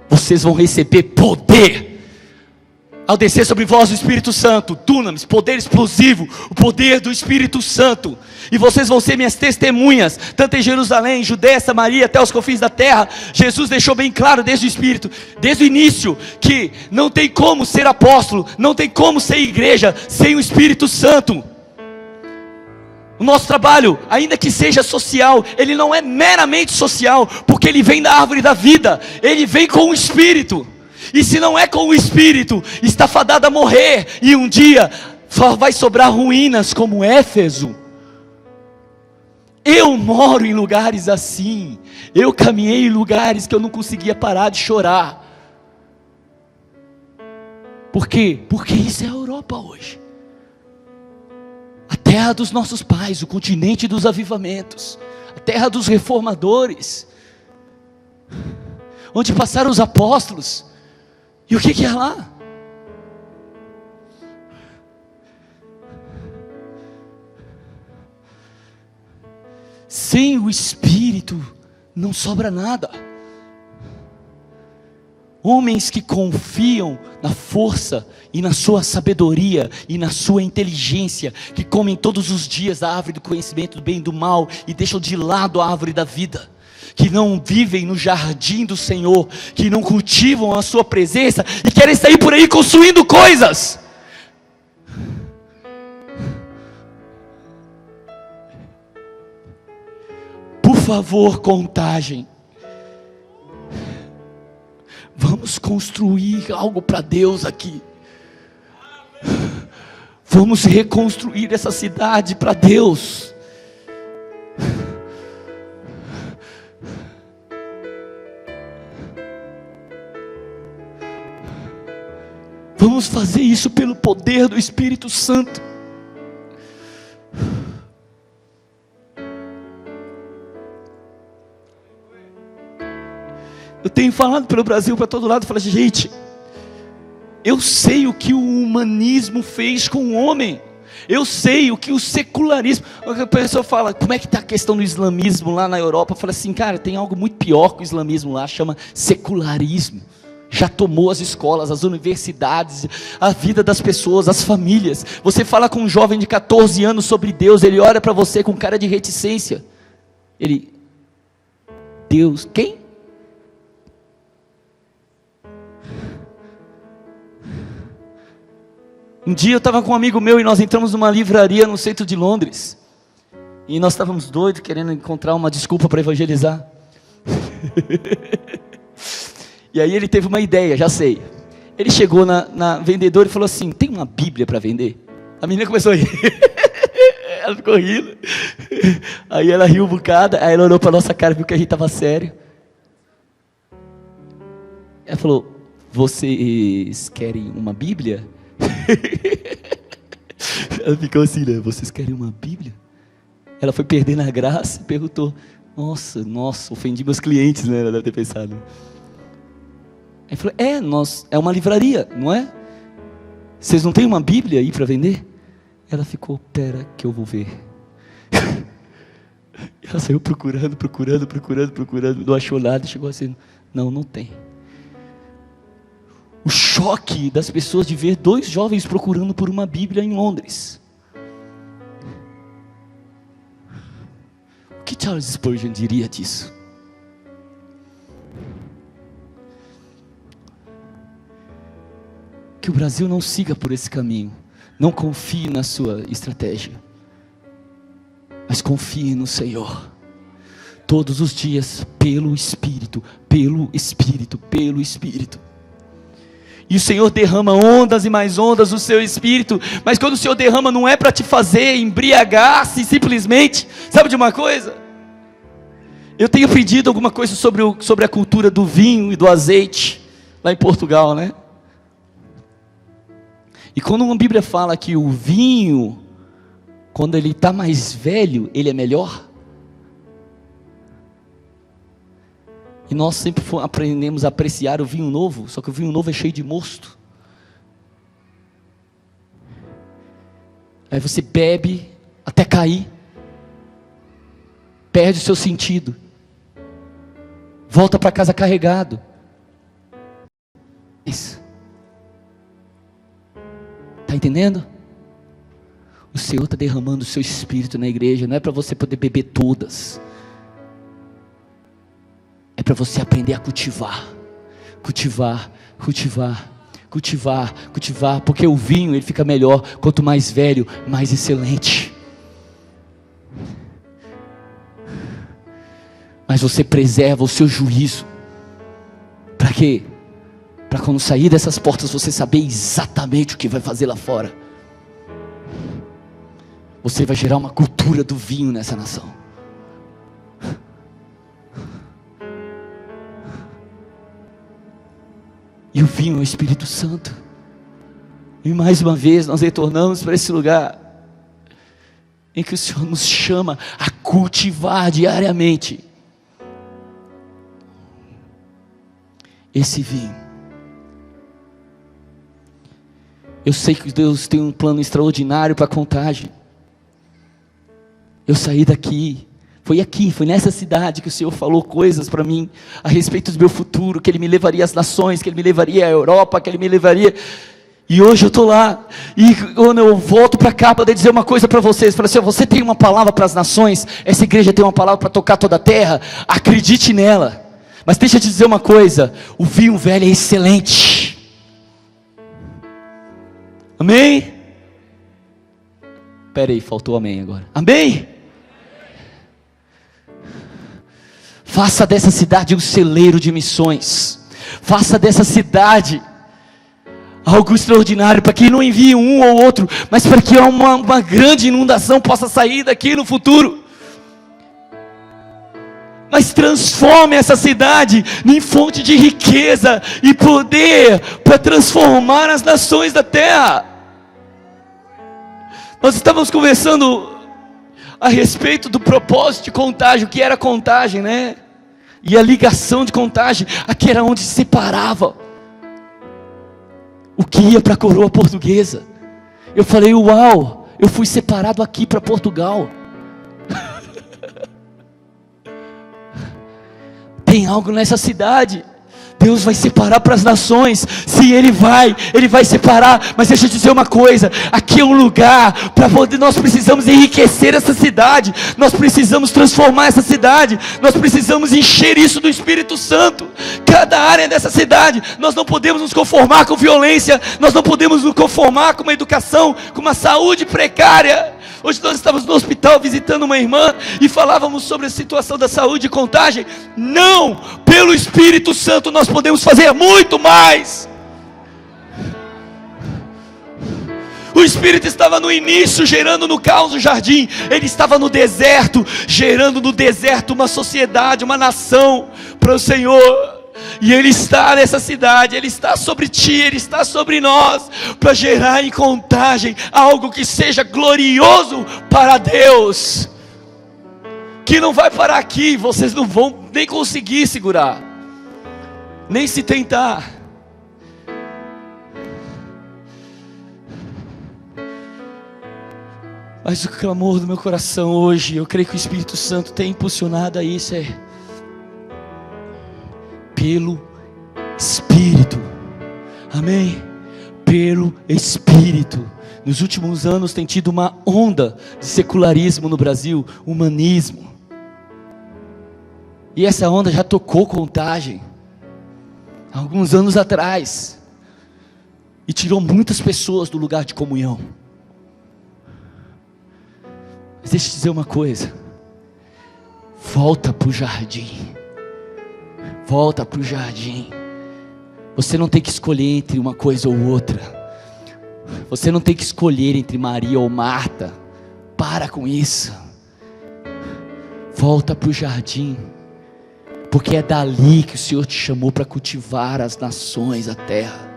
vocês vão receber poder ao descer sobre vós o Espírito Santo, dunamis, poder explosivo, o poder do Espírito Santo, e vocês vão ser minhas testemunhas, tanto em Jerusalém, Judeia, Samaria, até os confins da terra. Jesus deixou bem claro desde o Espírito, desde o início, que não tem como ser apóstolo, não tem como ser igreja, sem o Espírito Santo. O nosso trabalho, ainda que seja social, ele não é meramente social, porque ele vem da árvore da vida, ele vem com o Espírito. E se não é com o Espírito, está fadado a morrer, e um dia só vai sobrar ruínas como Éfeso. Eu moro em lugares assim, eu caminhei em lugares que eu não conseguia parar de chorar. Por quê? Porque isso é a Europa hoje. A terra dos nossos pais, o continente dos avivamentos, a terra dos reformadores, onde passaram os apóstolos. E o que é lá? Sem o Espírito não sobra nada. Homens que confiam na força e na sua sabedoria e na sua inteligência, que comem todos os dias da árvore do conhecimento do bem e do mal e deixam de lado a árvore da vida, que não vivem no jardim do Senhor, que não cultivam a sua presença e querem sair por aí construindo coisas. Por favor, Contagem, vamos construir algo para Deus aqui. Vamos reconstruir essa cidade para Deus. Vamos fazer isso pelo poder do Espírito Santo. Eu tenho falado pelo Brasil para todo lado, falei assim: gente, eu sei o que o humanismo fez com o homem, eu sei o que o secularismo. A pessoa fala: como é que está a questão do islamismo lá na Europa? Eu falo assim: cara, tem algo muito pior que o islamismo lá, chama secularismo. Já tomou as escolas, as universidades, a vida das pessoas, as famílias. Você fala com um jovem de 14 anos sobre Deus, ele olha para você com cara de reticência. Ele: Deus, quem? Um dia eu estava com um amigo meu e nós entramos numa livraria no centro de Londres. E nós estávamos doidos, querendo encontrar uma desculpa para evangelizar. E aí ele teve uma ideia, já sei. Ele chegou na vendedora e falou assim: tem uma Bíblia para vender? A menina começou a rir. Ela ficou rindo. Aí ela riu um bocado, aí ela olhou para a nossa cara e viu que a gente estava sério. Ela falou: vocês querem uma Bíblia? Ela ficou assim, né? Vocês querem uma Bíblia? Ela foi perdendo a graça e perguntou: nossa, ofendi meus clientes, né? Ela deve ter pensado. Aí falou: é uma livraria, não é? Vocês não têm uma Bíblia aí para vender? Ela ficou: pera que eu vou ver. Ela saiu procurando, não achou nada, chegou assim, não tem. O choque das pessoas de ver 2 jovens procurando por uma Bíblia em Londres. O que Charles Spurgeon diria disso? Que o Brasil não siga por esse caminho. Não confie na sua estratégia, mas confie no Senhor. Todos os dias, pelo Espírito. E o Senhor derrama ondas e mais ondas do seu Espírito. Mas quando o Senhor derrama, não é para te fazer embriagar-se simplesmente. Sabe de uma coisa? Eu tenho aprendido alguma coisa sobre a cultura do vinho e do azeite, lá em Portugal, né? E quando uma Bíblia fala que o vinho, quando ele está mais velho, ele é melhor. E nós sempre aprendemos a apreciar o vinho novo, só que o vinho novo é cheio de mosto. Aí você bebe até cair, perde o seu sentido, volta para casa carregado. Está entendendo? O Senhor está derramando o seu Espírito na igreja, não é para você poder beber todas, é para você aprender a cultivar, porque o vinho ele fica melhor, quanto mais velho, mais excelente. Mas você preserva o seu juízo, para quê? Para quando sair dessas portas, você saber exatamente o que vai fazer lá fora. Você vai gerar uma cultura do vinho nessa nação. E o vinho é o Espírito Santo. E mais uma vez nós retornamos para esse lugar em que o Senhor nos chama a cultivar diariamente esse vinho. Eu sei que Deus tem um plano extraordinário para a Contagem. Eu saí daqui, foi nessa cidade que o Senhor falou coisas para mim, a respeito do meu futuro, que Ele me levaria às nações, que Ele me levaria à Europa, que Ele me levaria, e hoje eu estou lá, e quando eu volto para cá, para dizer uma coisa para vocês, para assim, você tem uma palavra para as nações, essa igreja tem uma palavra para tocar toda a terra, acredite nela, mas deixa eu te dizer uma coisa, o vinho velho é excelente, amém? Espera aí, faltou amém agora, amém? Faça dessa cidade um celeiro de missões. Faça dessa cidade algo extraordinário, para que não envie um ou outro, mas para que uma grande inundação possa sair daqui no futuro. Mas transforme essa cidade em fonte de riqueza e poder para transformar as nações da terra. Nós estávamos conversando a respeito do propósito de Contagem, o que era Contagem, né? E a ligação de Contagem, aqui era onde se separava o que ia para a coroa portuguesa. Eu falei, uau, eu fui separado aqui para Portugal. Tem algo nessa cidade. Deus vai separar para as nações. Sim, Ele vai separar. Mas deixa eu dizer uma coisa, aqui é um lugar para poder, nós precisamos enriquecer essa cidade, nós precisamos transformar essa cidade, nós precisamos encher isso do Espírito Santo, cada área dessa cidade. Nós não podemos nos conformar com violência, nós não podemos nos conformar com uma educação, com uma saúde precária. Hoje nós estávamos no hospital visitando uma irmã e falávamos sobre a situação da saúde e Contagem. Não, pelo Espírito Santo nós podemos fazer muito mais. O Espírito estava no início gerando no caos o jardim, Ele estava no deserto, gerando no deserto uma sociedade, uma nação para o Senhor. E Ele está nessa cidade, Ele está sobre ti, Ele está sobre nós, para gerar em Contagem algo que seja glorioso para Deus, que não vai parar aqui, vocês não vão nem conseguir segurar, nem se tentar. Mas o clamor do meu coração hoje, eu creio que o Espírito Santo tem impulsionado a isso, é pelo Espírito. Amém? Pelo Espírito. Nos últimos anos tem tido uma onda de secularismo no Brasil, humanismo. E essa onda já tocou Contagem há alguns anos atrás e tirou muitas pessoas do lugar de comunhão. Mas deixa eu te dizer uma coisa: volta para o jardim. Volta para o jardim. Você não tem que escolher entre uma coisa ou outra. Você não tem que escolher entre Maria ou Marta. Para com isso. Volta para o jardim. Porque é dali que o Senhor te chamou para cultivar as nações, a terra.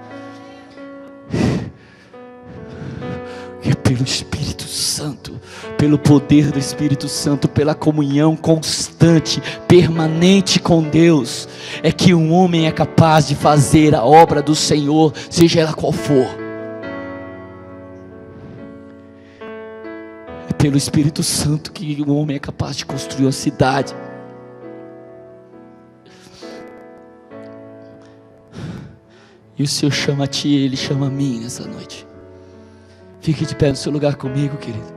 É pelo Espírito Santo, pelo poder do Espírito Santo, pela comunhão constante, permanente com Deus, é que um homem é capaz de fazer a obra do Senhor, seja ela qual for. É pelo Espírito Santo que o homem é capaz de construir uma cidade. E o Senhor chama a ti, Ele chama a mim nessa noite. Fique de pé no seu lugar comigo, querido.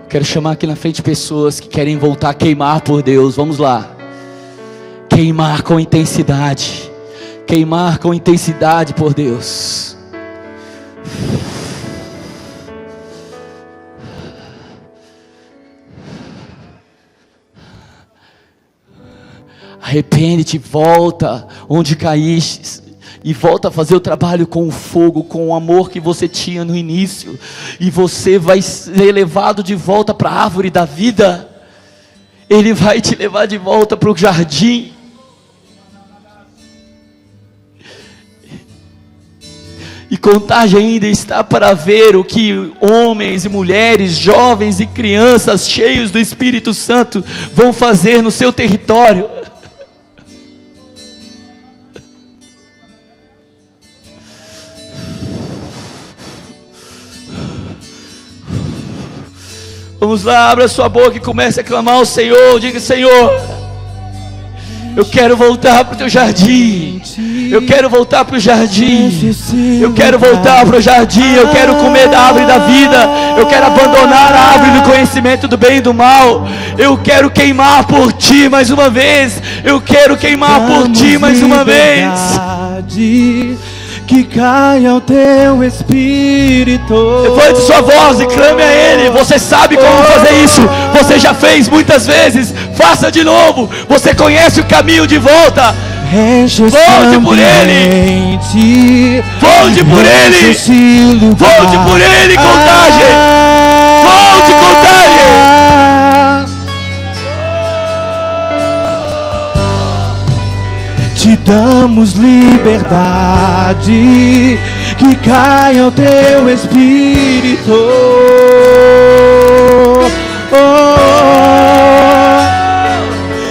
Quero chamar aqui na frente pessoas que querem voltar a queimar por Deus. Vamos lá. Queimar com intensidade. Queimar com intensidade por Deus. Arrepende-te, volta onde caíste e volta a fazer o trabalho com o fogo, com o amor que você tinha no início, e você vai ser levado de volta para a árvore da vida. Ele vai te levar de volta para o jardim. E Contagem ainda está para ver o que homens e mulheres, jovens e crianças cheios do Espírito Santo vão fazer no seu território. Vamos lá, abra sua boca e comece a clamar ao Senhor. Diga: Senhor, eu quero voltar para o teu jardim. Eu quero voltar para o jardim. Eu quero voltar para o jardim. Eu quero comer da árvore da vida. Eu quero abandonar a árvore do conhecimento do bem e do mal. Eu quero queimar por ti mais uma vez. Eu quero queimar por ti mais uma vez. Que caia o teu Espírito. Levante sua voz e clame a Ele. Você sabe como fazer isso. Você já fez muitas vezes. Faça de novo. Você conhece o caminho de volta. Volte por Ele. Volte por Ele. Volte por Ele, Contagem. Volte, Contagem. Te damos liberdade, que caia o teu Espírito.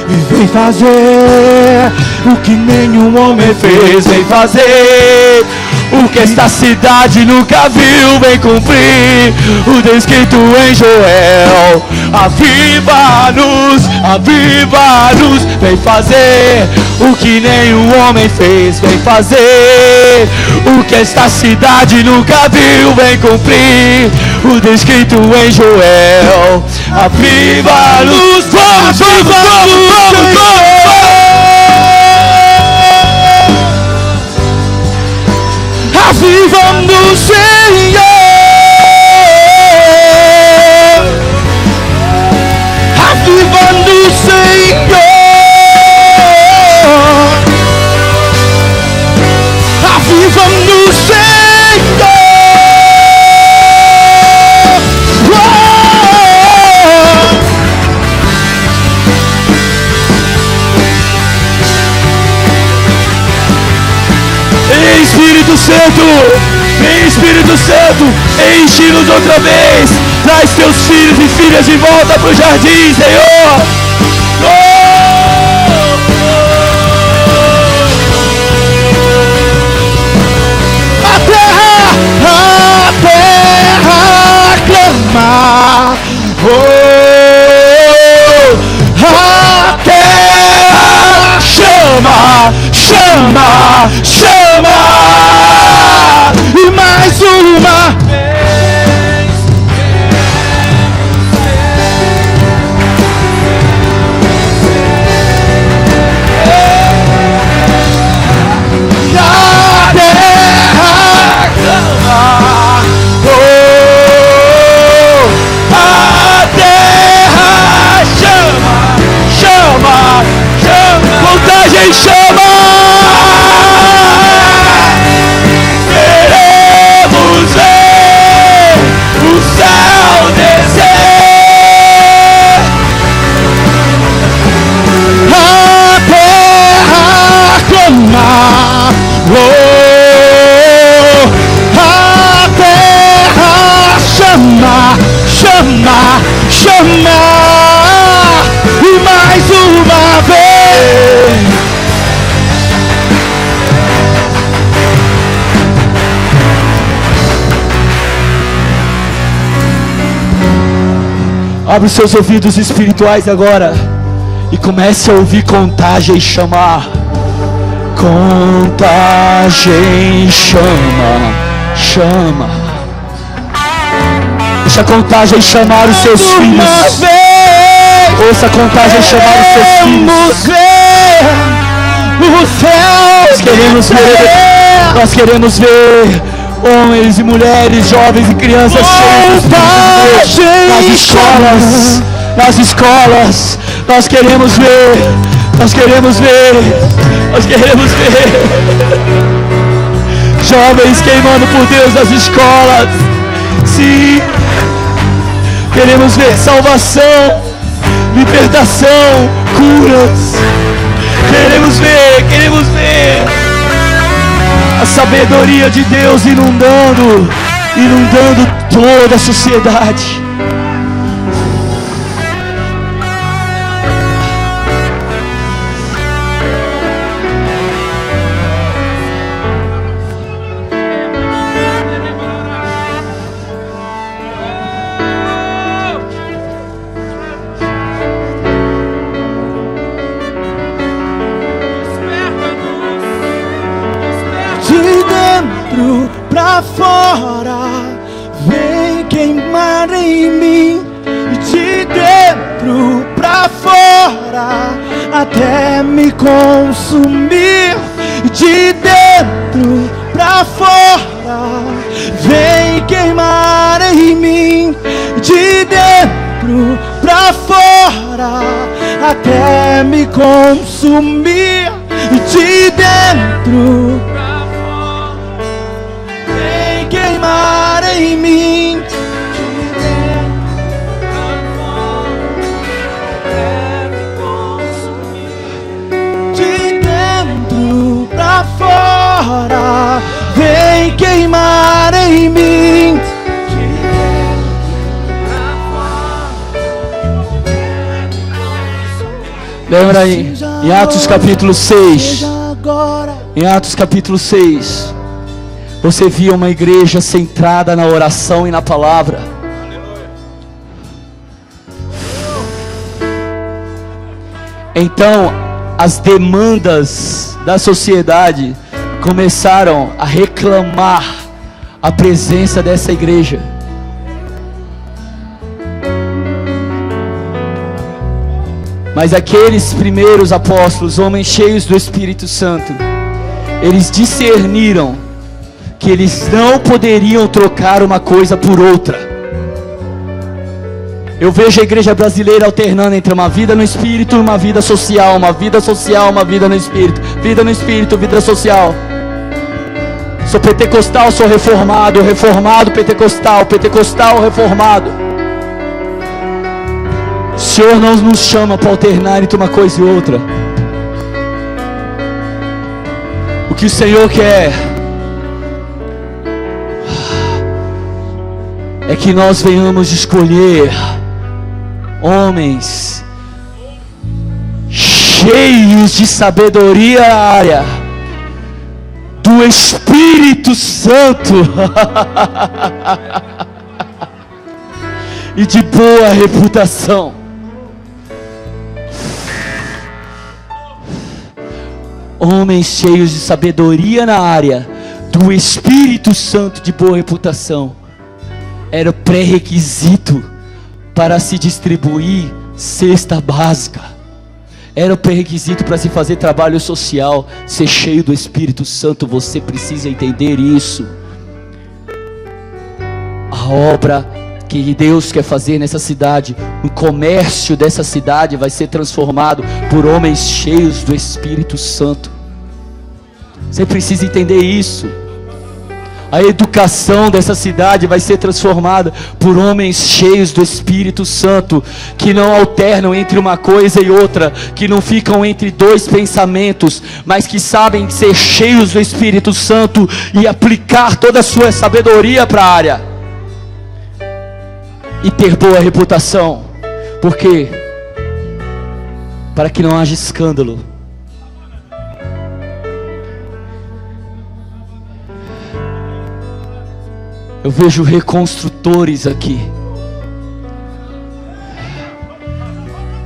E vem fazer o que nenhum homem fez. Vem fazer o que esta cidade nunca viu. Vem cumprir o descrito em Joel. Aviva-nos, aviva-nos. Vem fazer o que nenhum homem fez. Vem fazer o que esta cidade nunca viu. Vem cumprir o descrito em Joel. Aviva-nos. Vamos, vamos, vamos, vamos, vamos. Aviva-nos, Senhor. Aviva-nos, Senhor. Aviva-nos, Senhor. Espírito Santo, vem Espírito Santo, enche-nos outra vez. Traz teus filhos e filhas famílias de volta para o jardim, Senhor. A terra clama. A terra chama, chama, chama. E mais uma vez. A terra clama. A terra chama, chama, chama. Contagem chama. Queremos ver o céu descer. A terra clama. A terra chama, chama, chama. E mais uma vez. Abre os seus ouvidos espirituais agora e comece a ouvir Contagem chamar. Contagem chama, chama. Deixa a Contagem chamar os seus filhos. Ouça a Contagem chamar os seus filhos. Nós queremos ver homens e mulheres, jovens e crianças cheios de Deus nas escolas. Nós queremos ver. Nós queremos ver. Nós queremos ver jovens queimando por Deus nas escolas. Sim. Queremos ver salvação, libertação, curas. Queremos ver a sabedoria de Deus inundando toda a sociedade. Pra fora, vem queimar em mim. De dentro pra fora, até me consumir. De dentro pra fora, vem queimar em mim. De dentro pra fora, até me consumir. De dentro queimar em mim. De dentro pra fora, vem queimar em mim. Lembra aí, em Atos capítulo 6. Em Atos capítulo 6. Você via uma igreja centrada na oração e na palavra. Então, as demandas da sociedade começaram a reclamar a presença dessa igreja. Mas aqueles primeiros apóstolos, homens cheios do Espírito Santo, eles discerniram que eles não poderiam trocar uma coisa por outra. Eu vejo a igreja brasileira alternando entre uma vida no Espírito e uma vida social, uma vida social, uma vida no Espírito, vida social. Sou pentecostal, sou reformado, reformado, pentecostal, pentecostal, reformado. O Senhor não nos chama para alternar entre uma coisa e outra. O que o Senhor quer é que nós venhamos escolher Homens cheios de sabedoria na área do Espírito Santo e de boa reputação. Homens cheios de sabedoria na área do Espírito Santo de boa reputação. Era o pré-requisito para se distribuir cesta básica. Era o pré-requisito para se fazer trabalho social. Ser cheio do Espírito Santo, você precisa entender isso. A obra que Deus quer fazer nessa cidade, o comércio dessa cidade vai ser transformado por homens cheios do Espírito Santo. Você precisa entender isso. A educação dessa cidade vai ser transformada por homens cheios do Espírito Santo, que não alternam entre uma coisa e outra, que não ficam entre dois pensamentos, mas que sabem ser cheios do Espírito Santo e aplicar toda a sua sabedoria para a área e ter boa reputação. Por quê? Para que não haja escândalo. Eu vejo reconstrutores aqui,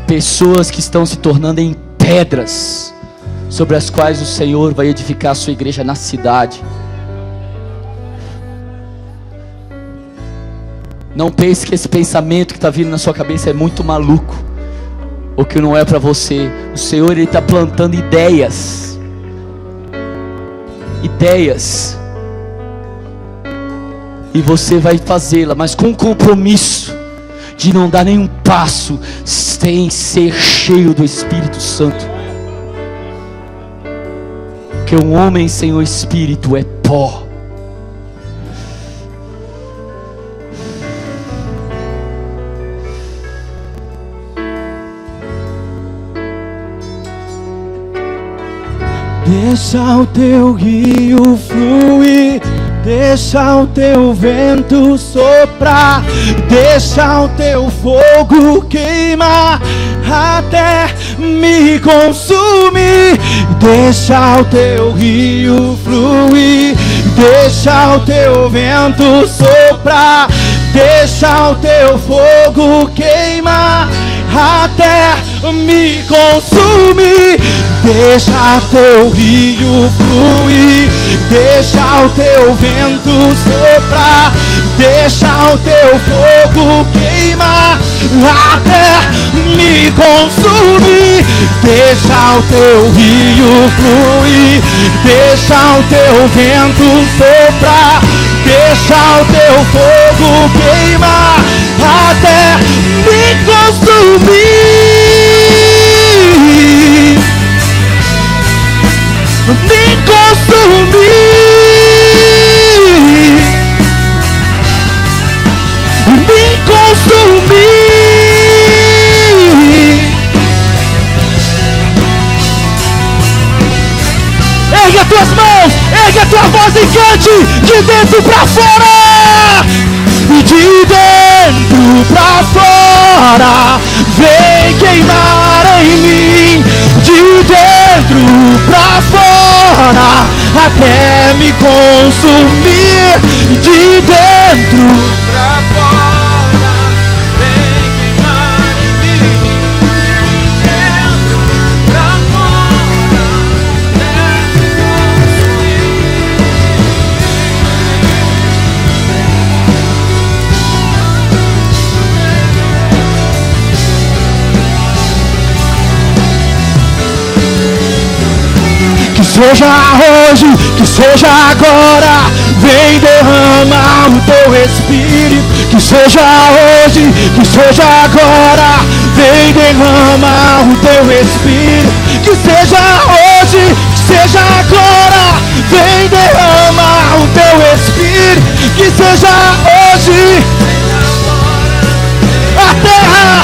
pessoas que estão se tornando em pedras, sobre as quais o Senhor vai edificar a sua igreja na cidade. Não pense que esse pensamento que está vindo na sua cabeça é muito maluco, ou que não é para você. O Senhor, Ele está plantando ideias, e você vai fazê-la, mas com compromisso de não dar nenhum passo sem ser cheio do Espírito Santo. Porque um homem sem o Espírito é pó. Deixa o teu rio fluir, deixa o teu vento soprar, deixa o teu fogo queimar até me consumir. Deixa o teu rio fluir, deixa o teu vento soprar, deixa o teu fogo queimar até me consumir. Deixa teu rio fluir, deixa o teu vento soprar, deixa o teu fogo queimar até me consumir. Deixa o teu rio fluir, deixa o teu vento soprar, deixa o teu fogo queimar até me consumir. Me consumir, me consumir. Ergue as tuas mãos, ergue a tua voz e cante de dentro pra fora. E de dentro pra fora, vem queimar em mim. De dentro pra fora, até me consumir. De dentro pra fora, vem queimar em mim. De dentro pra fora, até me consumir. Que seja hoje, que seja agora, vem derramar o teu Espírito. Que seja hoje, que seja agora, vem derramar o teu Espírito. Que seja hoje, que seja agora, vem derramar o teu Espírito. Que seja hoje, a terra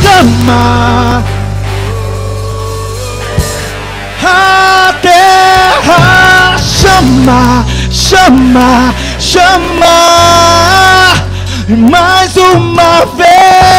clama. A terra chama, chama, chama. mais uma vez.